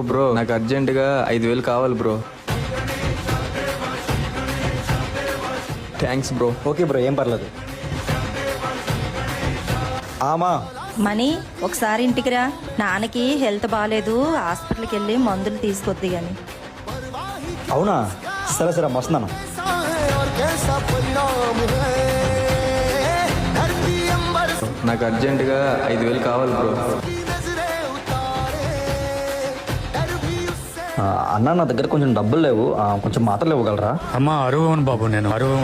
Bro నాకు అర్జెంటుగా 5,000 కావాలి bro. Thanks bro. Okay bro, ఏం పర్లేదు. ఆమా మనీ ఒకసారి ఇంటికి రా. నాన్నకి హెల్త్ బాగాలేదు, హాస్పిటల్కి వెళ్ళి మందులు తీసుకొద్ది కానీ. అవునా? సరే సరే వస్తున్నాను. నాకు అర్జెంటుగా 5,000 కావాలి బ్రో. అన్న నా దగ్గర కొంచెం డబ్బులు లేవు, కొంచెం మాత్రలు ఇవ్వగలరా? అమ్మా అరువు బాబు, నేను అరువు